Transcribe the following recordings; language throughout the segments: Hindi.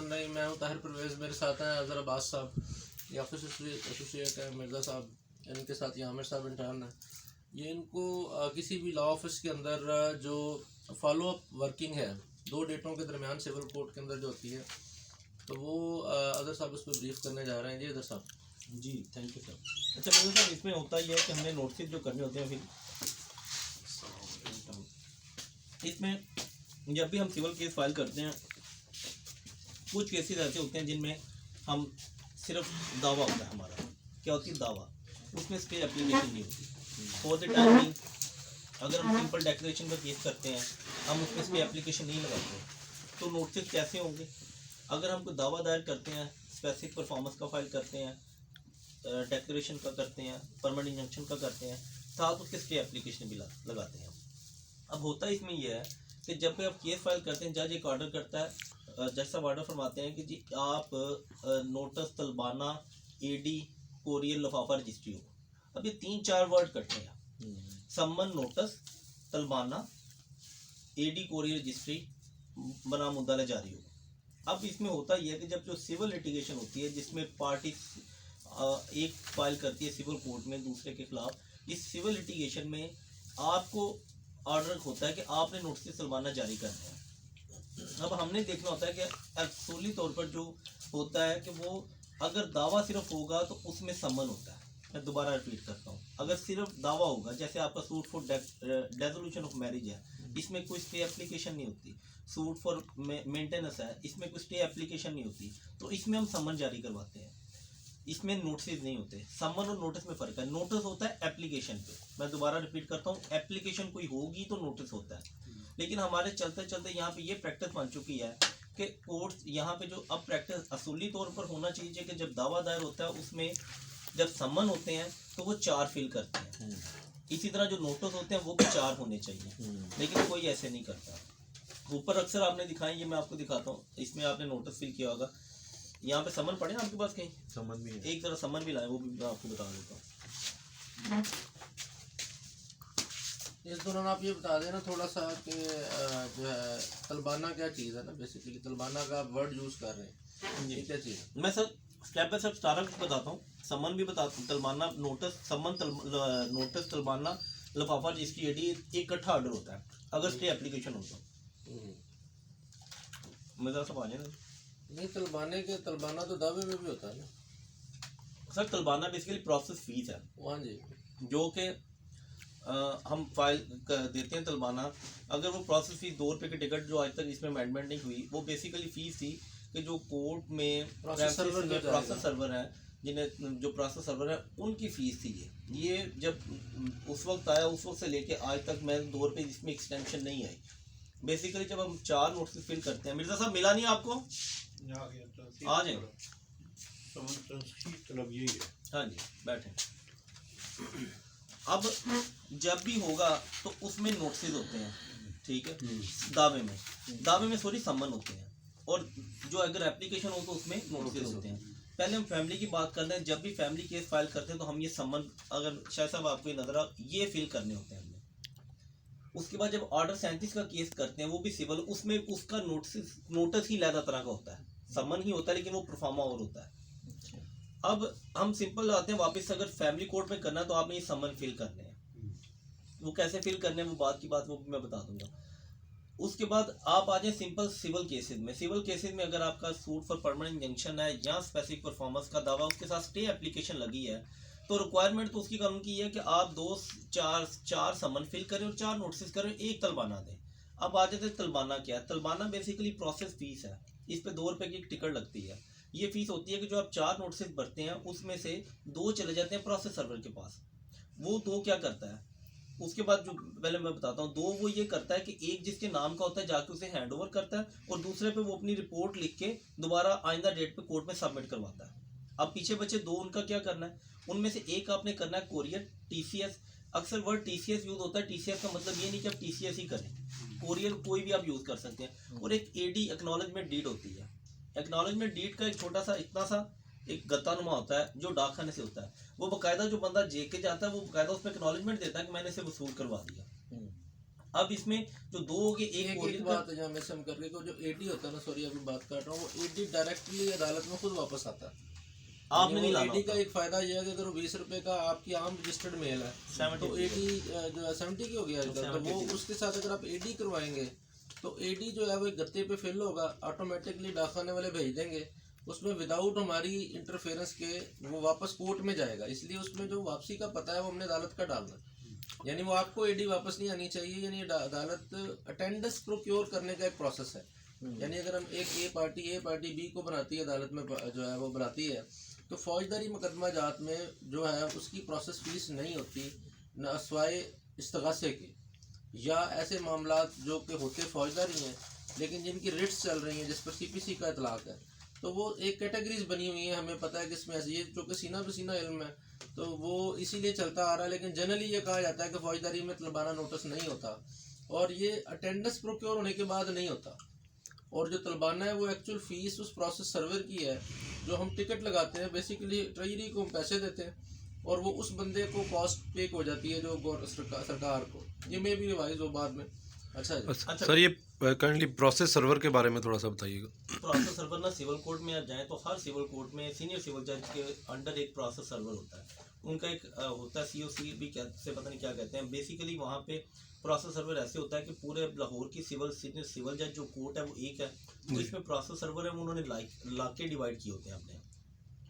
नहीं, मैं हूँ ताहिर परवेज़, मेरे साथ हैं अज़हर अब्बास साहब, ये ऑफिस एसोसिएट है, मिर्ज़ा साहब, इनके साथ ये आमिर साहब इंटर्न है। ये इनको किसी भी लॉ ऑफिस के अंदर जो फॉलो अप वर्किंग है 2 डेटों के दरमियान सिविल कोर्ट के अंदर जो होती है, तो वो अज़हर साहब इस पर ब्रीफ करने जा रहे हैं। जी अज़हर साहब। जी थैंक यू सर। अच्छा मिर्ज़ा साहब, इसमें होता ही है कि हमने नोटिस जो करने होते हैं, फिर इसमें जब भी हम सिविल केस फाइल करते हैं, कुछ केसेस ऐसे होते हैं जिनमें हम सिर्फ दावा होता है हमारा। क्या होती है दावा, उसमें स्टे एप्लीकेशन नहीं होती। फॉर द टाइम बिंग अगर हम सिंपल डेक्लेरेशन का केस करते हैं, हम उसमें स्टे एप्लीकेशन नहीं लगाते, तो नोटिस कैसे होंगे? अगर हम कोई दावा दायर करते हैं, स्पेसिफिक परफॉर्मेंस का फाइल करते हैं, डेक्लेरेशन का करते हैं, परमानेंट इंजंक्शन का करते हैं, साथ उसके स्टे एप्लीकेशन भी लगाते हैं। अब होता इसमें यह है कि जब भी आप केस फाइल करते हैं, जज एक ऑर्डर करता है, जज साहब ऑर्डर फरमाते हैं कि जी आप नोटिस तलबाना एडी कोरियर लिफाफा रजिस्ट्री हो। अब ये 3-4 वर्ड कटते हैं, सम्मन नोटिस तलबाना एडी कोरियर रजिस्ट्री बना मुद्दा जारी हो। अब इसमें होता यह है कि जब जो सिविल लिटिगेशन होती है, जिसमें पार्टी एक फाइल करती है सिविल कोर्ट में दूसरे के खिलाफ, इस सिविल लिटिगेशन में आपको ऑर्डर होता है कि आपने नोटिस तलबाना जारी करना है। अब हमने देखना होता है कि असूली तौर पर जो होता है कि वो अगर दावा सिर्फ होगा तो उसमें सम्मन होता है। मैं दोबारा रिपीट करता हूँ, अगर सिर्फ दावा होगा, जैसे आपका सूट फॉर डेसोल्यूशन ऑफ मैरिज है, इसमें कोई स्टे एप्लीकेशन नहीं होती। सूट फॉर मेंटेनेंस है, इसमें कोई स्टे एप्लीकेशन नहीं होती, तो इसमें हम सम्मन जारी करवाते हैं, इसमें नोटिस नहीं होते। सम्मन और नोटिस में फ़र्क है। नोटिस होता है एप्लीकेशन पे, मैं दोबारा रिपीट करता हूँ, एप्लीकेशन कोई होगी तो नोटिस होता है। लेकिन हमारे चलते चलते यहाँ पे ये प्रैक्टिस बन चुकी है कि कोर्ट यहाँ पे जो अब प्रैक्टिस असूली तौर पर होना चाहिए कि जब दावा दायर होता है उसमें जब सम्मन होते हैं तो वो 4 फिल करते हैं, इसी तरह जो नोटिस होते हैं वो भी 4 होने चाहिए, लेकिन कोई ऐसे नहीं करता। ऊपर अक्सर आपने दिखाई, ये मैं आपको दिखाता हूँ, इसमें आपने नोटिस फिल किया होगा, यहाँ पे समन पड़े आपके पास कहीं? समन भी है, एक तरह समन भी लाए, वो भी मैं आपको बता देता हूँ। इस दौरान आप ये बता देना थोड़ा सा कि जो है तलबाना क्या चीज़ है ना, बेसिकली तलबाना का आप वर्ड यूज़ कर रहे हैं, ये क्या चीज़ है? मैं सर स्टेप बाय स्टेप सारा कुछ बताता हूँ। समन भी बताता हूँ, तलबाना नोटिस, समन नोटिस तलबाना लिफाफा रजिस्ट्री एडी एक इकट्ठा ऑर्डर होता है अगर स्टे एप्लीकेशन होता है। मज़ा सब आ जाए ना? नहीं, तलबाना तो दावे में भी होता है ना सर। तलबाना बेसिकली प्रोसेस फीस है। हाँ जी, जो कि हम फाइल देते हैं तलबाना, अगर वो प्रोसेस फीस 2 रुपये की टिकट जो आज तक इसमें अमेंडमेंट नहीं हुई, वो बेसिकली फ़ीस थी कि जो कोर्ट में प्रोसेस सर्वर है, जिन्हें जो प्रोसेस सर्वर है उनकी फ़ीस थी। ये जब उस वक्त आया, उस वक्त से लेके आज तक मैं 2 रुपये इसमें एक्सटेंशन नहीं आई। बेसिकली जब हम 4 नोटिस फिल करते हैं, मिर्ज़ा साहब मिला नहीं आपको? आ जाए, हाँ जी बैठे। अब जब भी होगा तो उसमें नोटिस होते हैं, ठीक है, दावे में सॉरी सम्मन होते हैं, और जो अगर एप्लीकेशन हो तो उसमें नोटिस होते हैं। पहले हम फैमिली की बात करते हैं, जब भी फैमिली केस फाइल करते हैं तो हम ये सम्मन, अगर शायद साहब आपको ये नजर आ, ये फिल करने होते हैं हमने। उसके बाद जब ऑर्डर 37 का केस करते हैं, वो भी सिविल, उसमें उसका नोटिस ही लहदा तरह का होता है, सम्मन ही होता है लेकिन वो प्रोफार्मा और होता है। अब हम सिंपल आते हैं वापस, अगर फैमिली कोर्ट में करना है तो आपने ये सम्मन फिल करने हैं। वो कैसे फिल करने हैं वो बात की बात, वो भी मैं बता दूंगा। उसके बाद आप आ जाए सिंपल सिविल केसेस में। सिविल केसेस में अगर आपका सूट फॉर परमानेंट इंजंक्शन है या स्पेसिफिक परफॉर्मेंस का दावा, उसके साथ स्टे एप्लीकेशन लगी है, तो रिक्वायरमेंट तो उसकी कानून की है कि आप 2-4 सम्मन फिल करें और 4 नोटिस करें, 1 तलबाना दें। अब आ जाते हैं तलबाना क्या है। तलबाना बेसिकली प्रोसेस फीस है, इस पे 2 रुपये की एक टिकट लगती है। ये फीस होती है कि जो आप 4 नोटिस भरते हैं उसमें से 2 चले जाते हैं प्रोसेस सर्वर के पास। वो 2 क्या करता है, उसके बाद जो पहले मैं बताता हूँ, 2 वो ये करता है कि एक जिसके नाम का होता है जाके उसे हैंड ओवर करता है, और दूसरे पे वो अपनी रिपोर्ट लिख के दोबारा आइंदा डेट पे कोर्ट में सबमिट करवाता है। अब पीछे बचे 2, उनका क्या करना है, उनमें से एक आपने करना है कोरियर टीसीएस। अक्सर वर्ड टीसीएस यूज होता है, टीसीएस का मतलब ये नहीं कि आप टीसीएस ही करें, कोरियर कोई भी आप यूज कर सकते हैं। और एक एडी एक्नॉलेजमेंट डीड होती है। एक्नॉलेजमेंट डीड का एक छोटा सा इतना सा एक गत्तानुमा होता है जो डाकखाने से होता है, वो बाकायदा जो बंदा जे के जाता है वो बाकायदा उसमें एक्नॉलेजमेंट देता है कि मैंने इसे वसूल करवा दिया। अब इसमें जो दो हो गए, एक एक कोरियर बात है जहाँ मिस हम करके को जो एडी होता है ना, सॉरी अभी बात कर रहा हूँ, वो एडी डायरेक्टली अदालत में खुद वापस आता है। आपने नहीं लाना एडी का एक फायदा यह है कि अगर वो 20 रुपए का आपकी आम रजिस्टर्ड मेल है तो एडी जो 70 की हो गया आजकल, तो वो उसके साथ अगर आप एडी करवाएंगे तो एडी जो है वो एक गत्ते पे फिल होगा, ऑटोमेटिकली डाकखाने वाले भेज देंगे, उसमें विदाउट हमारी इंटरफेरेंस के वो वापस कोर्ट में जाएगा। इसलिए उसमें जो वापसी का पता है वो हमने अदालत का डालना, यानी वो आपको एडी वापस नहीं आनी चाहिए। यानी अदालत अटेंडेंस प्रोक्योर करने का एक प्रोसेस है। यानी अगर हम एक ए पार्टी बी को बनाती है, अदालत में जो है वो बनाती है, तो फौजदारी मुकदमा जात में जो है उसकी प्रोसेस फीस नहीं होती न स्वाय इस्तगासे की, या ऐसे मामला जो कि होते फौजदारी हैं लेकिन जिनकी रिट्स चल रही हैं जिस पर सीपीसी का इतलाक है, तो वो एक कैटेगरीज बनी हुई है, हमें पता है कि इसमें ये जो कि सीना बसीना इल्म है तो वो इसीलिए चलता आ रहा है। लेकिन जनरली ये कहा जाता है कि फौजदारी में तलबाना नोटिस नहीं होता, और ये अटेंडेंस प्रोक्योर होने के बाद नहीं होता, और जो तलबाना है वो एक्चुअल फीस उस प्रोसेस सर्वर की है, जो हम टिकट लगाते हैं बेसिकली ट्रेजरी को हम पैसे देते हैं और वो उस बंदे को कॉस्ट पे हो जाती है जो सरकार को, ये मे भी रिवाइज हो बाद में। अच्छा सर ये काइंडली प्रोसेस सर्वर के बारे में थोड़ा सा बताइएगा। प्रोसेस सर्वर ना सिविल कोर्ट में आप जाएं तो हर सिविल कोर्ट में सीनियर सिविल जज के अंडर एक प्रोसेस सर्वर होता है, उनका एक होता है सीओसी भी क्या से पता नहीं क्या कहते हैं। बेसिकली वहाँ पे प्रोसेस सर्वर ऐसे होता है कि पूरे लाहौर की सीनियर सिविल जज जो कोर्ट है वो एक है, तो इसमें प्रोसेस सर्वर है वो उन्होंने इलाके डिवाइड किए होते हैं अपने।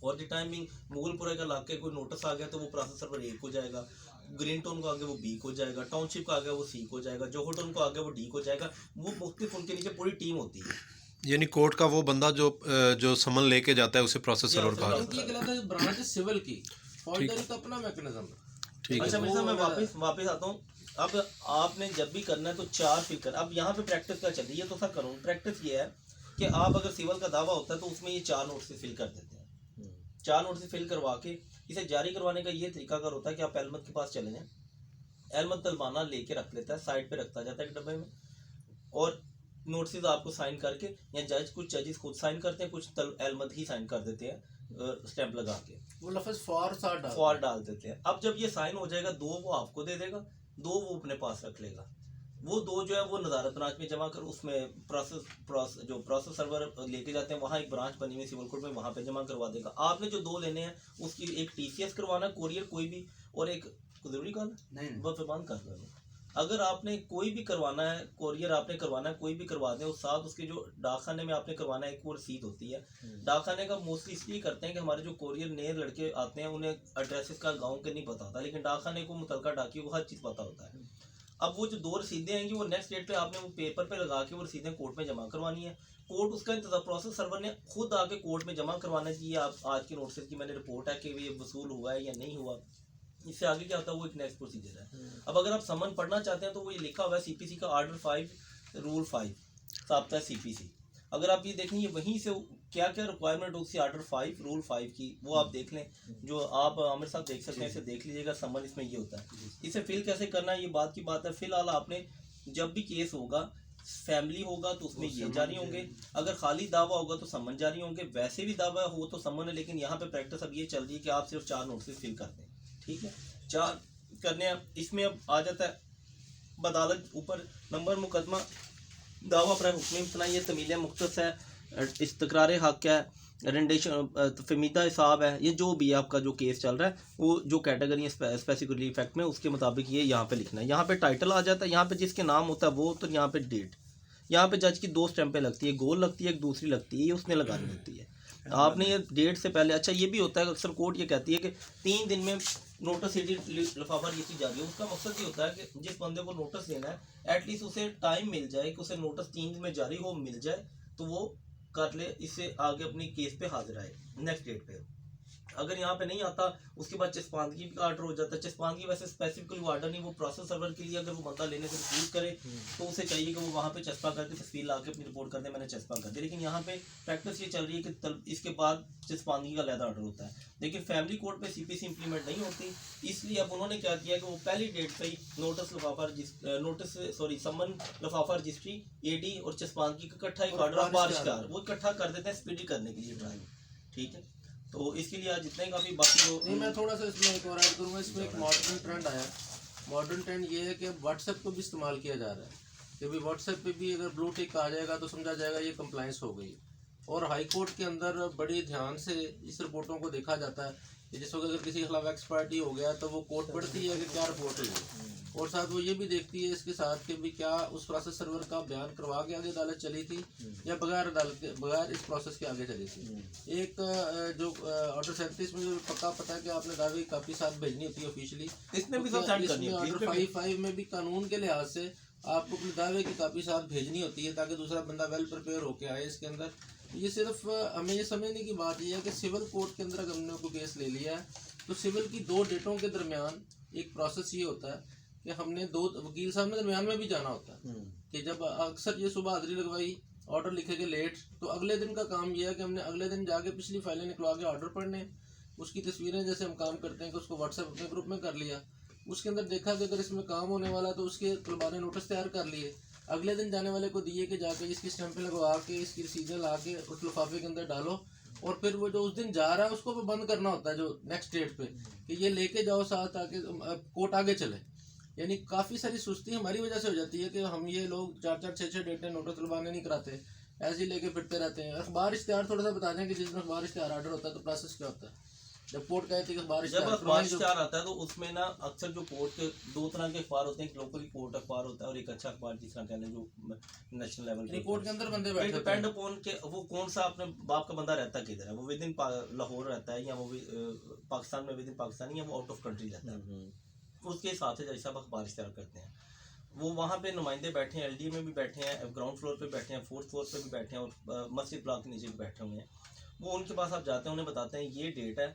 फॉर द टाइमिंग मुगलपुरा का इलाके कोई नोटिस आ गया तो वो प्रोसेस सर्वर एक हो जाएगा, ग्रीन टाउन को आगे वो बी को जाएगा, टाउनशिप को आगे वो सी को जाएगा, जोहर टाउन को आगे वो डी को जाएगा। वो मुख्तलिफ उनके नीचे पूरी टीम होती है। यानी कोर्ट का वो बंदा जो समन लेके जाता है उसे प्रोसेस सर्वर कहा जाता है। उनकी एक अलग ब्रांच है सिविल की, फौजदारी का अपना मैकेनिज्म है। ठीक है। अच्छा मिर्जा मैं वापस आता हूँ। अब आपने जब भी करना है तो 4 फिल कर। अब यहाँ पे प्रैक्टिस क्या चल रही है तो सब करूँ। प्रैक्टिस ये है कि आप अगर सिविल का दावा होता है तो उसमें ये 4 नोट से फिल कर देते हैं। 4 नोट से फिल करवा के इसे जारी करवाने का ये तरीकाकार होता है कि आप एलमत के पास चले जाएं, एलमत तलबाना लेके रख लेता है, साइड पे रखता जाता है एक डब्बे में, और नोटिस आपको साइन करके, या जज कुछ जजेस खुद साइन करते हैं, कुछ एलमत ही साइन कर देते हैं स्टैंप लगा के, वो लफ्ज़ फॉर डाल देते हैं। अब जब ये साइन हो जाएगा 2 वो आपको दे देगा, 2 वो अपने पास रख लेगा। वो 2 जो है वो नज़ारत ब्रांच में जमा कर, उसमें प्रोसेस सर्वर लेके जाते हैं, वहाँ एक ब्रांच बनी हुई सिविल कोर्ट में, वहाँ पे जमा करवा देगा। आपने जो 2 लेने हैं उसकी एक टीसीएस करवाना, कोरियर कोई भी, और एक जरूरी कॉल नहीं वो बंद कर दो। अगर आपने कोई भी करवाना है, कोरियर आपने करवाना है, कोई भी करवा दें, उस साथ उसके जो डाकखाने में आपने करवाना है एक वो रसीद होती है। डाकखाने का मोस्टली इसलिए करते हैं कि हमारे जो कोरियर नए लड़के आते हैं उन्हें एड्रेसेस का गाँव के नहीं पता होता, लेकिन डाकखाने को मुतलका डाकी को हर चीज़ पता होता है। अब वो जो 2 रसीदें आएंगी वो नेक्स्ट डेट पे आपने वो पेपर पे लगा के वो रसीदें कोर्ट में जमा करवानी है। कोर्ट उसका इंतजार, प्रोसेस सर्वर ने खुद आके कोर्ट में जमा करवाना है कि ये आप आज के नोटिस की मैंने रिपोर्ट है कि ये वसूल हुआ है या नहीं हुआ। इससे आगे क्या होता है वो एक नेक्स्ट प्रोसीजर है। अब अगर आप समन पढ़ना चाहते हैं तो वो ये लिखा हुआ है सीपीसी का ऑर्डर 5 रूल 5 साबता सीपीसी। अगर आप ये देखें ये वहीं से क्या क्या रिक्वायरमेंट होती है ऑर्डर 5 रूल 5 की, वो आप देख लें, जो आप आमिर साहब देख सकते हैं, इसे देख लीजिएगा। समन इसमें ये होता है। इसे फिल कैसे करना है ये बात की बात है। फिलहाल आपने जब भी केस होगा, फैमिली होगा तो उसमें ये जारी होंगे, अगर खाली दावा होगा तो समन जारी होंगे, वैसे भी दावा हो तो समन है। लेकिन यहाँ पे प्रैक्टिस अब ये चल रही है कि आप सिर्फ 4 नोटिस फिल कर दें, ठीक है, 4 करने हैं। इसमें अब आ जाता है बदालत ऊपर नंबर मुकदमा दावा पर हुक्म इतना, ये तमील मुख्तस है, इस्तकरार हक है, रेंडेशन फमीदा हिसाब है, ये जो भी आपका जो केस चल रहा है वो जो कैटेगरी स्पेसिफिक रिलीफ एक्ट में उसके मुताबिक ये यहाँ पे लिखना है। यहाँ पे टाइटल आ जाता है, यहाँ पे जिसके नाम होता है वो, तो यहाँ पे डेट, यहाँ पे जज की 2 स्टैंपें लगती है, गोल लगती है, एक दूसरी लगती है, ये उसने लगानी होती है। आपने ये डेट से पहले, अच्छा ये भी होता है अक्सर कोर्ट ये कहती है कि 3 दिन में नोटिस लिफाफा ये चीज़ जारी है। उसका मकसद ये होता है कि जिस बंदे को नोटिस देना है एटलीस्ट उसे टाइम मिल जाए कि उसे नोटिस 3 दिन में जारी हो, मिल जाए तो वो कर ले, इससे आगे अपनी केस पे हाजिर आए नेक्स्ट डेट पे। अगर यहाँ पे नहीं आता उसके बाद चस्पानगी का ऑर्डर हो जाता है। चस्पानगी वैसे स्पेसिफिकली वो ऑर्डर नहीं, वो प्रोसेस सर्वर के लिए अगर वो बंदा लेने से रिफ्यूज करे तो उसे चाहिए कि वो वहाँ पे चस्पा करके तस्वीर ला के अपनी रिपोर्ट कर दे, मैंने चस्पा कर दी। लेकिन यहाँ पे प्रैक्टिस ये चल रही है कि इसके बाद चस्पानगी का अलग ऑर्डर होता है। लेकिन फैमिली कोर्ट पे सीपीसी इंप्लीमेंट नहीं होती, इसलिए अब उन्होंने क्या किया कि वो पहली डेट पे ही समन लिफाफा रजिस्ट्री एडी और चस्पानगी का इकट्ठा एक ऑर्डर बारिशकार वो इकट्ठा कर देते हैं स्पीडी करने के लिए ड्राइव, ठीक है। तो इसके लिए आज जितने काफ़ी बाकी जो नहीं, मैं थोड़ा सा इसमें एक और ऐड करूँगा। इसमें एक मॉडर्न ट्रेंड आया मॉडर्न ट्रेंड ये है कि अब व्हाट्सएप को भी इस्तेमाल किया जा रहा है कि भाई व्हाट्सएप पे भी अगर ब्लू टिक आ जाएगा तो समझा जाएगा ये कंप्लाइंस हो गई। और हाई कोर्ट के अंदर बड़ी ध्यान से इस रिपोर्टों को देखा जाता है कि जिस वक्त अगर किसी के खिलाफ एक्सपर्टी हो गया तो वो कोर्ट पढ़ती है कि क्या रिपोर्ट हुई है, और साथ वो ये भी देखती है इसके साथ कि भी क्या उस प्रोसेस सर्वर का बयान करवा के आगे अदालत चली थी या बगैर अदालत के बगैर इस प्रोसेस के आगे चली थी। एक जो ऑर्डर 37 में जो पक्का पता है कि आपने दावे की कापी साथ भेजनी होती है ऑफिशियली, इसमें भी सब सेंड करनी होती है। ऑर्डर 55 में भी कानून के लिहाज से आपको अपने दावे की कापी साथ भेजनी होती है ताकि दूसरा बंदा वेल प्रिपेयर होके आए इसके अंदर। ये सिर्फ हमें ये समझने की बात ये है कि सिविल कोर्ट के अंदर अगर हमने कोई केस ले लिया है तो सिविल की 2 डेटों के दरमियान एक प्रोसेस ये होता है कि हमने 2 वकील साहब ने दरमियान में भी जाना होता है कि जब अक्सर ये सुबह हाजिरी लगवाई, ऑर्डर लिखे के लेट, तो अगले दिन का काम यह है कि हमने अगले दिन जाके पिछली फाइलें निकलवा के ऑर्डर पढ़ने, उसकी तस्वीरें जैसे हम काम करते हैं कि उसको व्हाट्सएप अपने ग्रुप में कर लिया, उसके अंदर देखा कि अगर इसमें काम होने वाला तो उसके तलबा ने नोटिस तैयार कर लिए, अगले दिन जाने वाले को दिए कि जाके इसकी स्टैंपें लगवा के इसकी रसीदें ला के उस लिफाफे के अंदर डालो, और फिर वो जो उस दिन जा रहा है उसको भी बंद करना होता है जो नेक्स्ट डेट पे कि ये लेके जाओ साथ ताकि कोर्ट आगे चले। यानी काफ़ी सारी सुस्ती हमारी वजह से हो जाती है कि हम ये लोग 4-4 6-6 डेटें नोटिस दिलवाने नहीं कराते, ऐसे ही लेके फिरते रहते हैं। अखबार इश्तिहार थोड़ा सा बता दें कि जिस दिन अखबार इश्तिहार आर्डर होता है तो प्रोसेस क्या होता है। जब कोर्ट कहते हैं कि अखबार जब अखबार इश्तिहार आता है तो उसमें ना अक्सर जो कोर्ट के 2 तरह के अखबार होते हैं, एक लोकल कोर्ट अखबार होता है और एक अच्छा अखबार जिस तरह कहने जो नेशनल लेवल के कोर्ट के अंदर बंदे बैठे होते डिपेंड अपॉन के वो कौन सा अपने बाप का बंदा रहता किधर है, वो विद इन लाहौर रहता है या वो पाकिस्तान में विद इन पाकिस्तान या वो आउट ऑफ कंट्री रहता है, उसके हिसाब से जैसा आप अखबार इश्तिहार करते हैं वो वहाँ पे नुमाइंदे बैठे हैं, एलडीए में भी बैठे हैं, ग्राउंड फ्लोर पे बैठे हैं, 4th फ्लोर पे भी बैठे हैं और मस्जिद ब्लॉक के नीचे भी बैठे हुए हैं। वो उनके पास आप जाते हैं, उन्हें बताते हैं ये डेट है,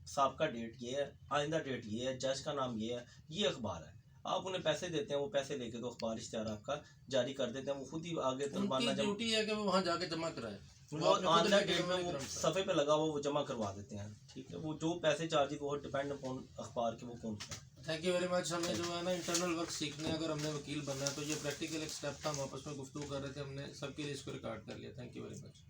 साहब का डेट ये है, आइंदा डेट ये है, जज का नाम ये है, ये अखबार है। आप उन्हें पैसे देते हैं, वो पैसे लेके तो अखबार इश्तिहार आपका जारी कर देते हैं, वो खुद ही आगे उनकी ड्यूटी है कि वो वहाँ जाके जमा कराए, वो आइंदा डेट में वो सफ़े पे लगा हुआ वो जमा करवा देते हैं। ठीक है, वो जो पैसे चार्ज वो डिपेंड अपॉन अखबार के वो कौन सा। Thank you very much. हमें जो है ना इंटरनल वर्क सीखने अगर हमने वकील बनना है तो ये प्रैक्टिकल एक स्टेप था, हम आपस में गुफ्तगू कर रहे थे, हमने सबके लिए इसको रिकॉर्ड कर लिया। Thank you very much.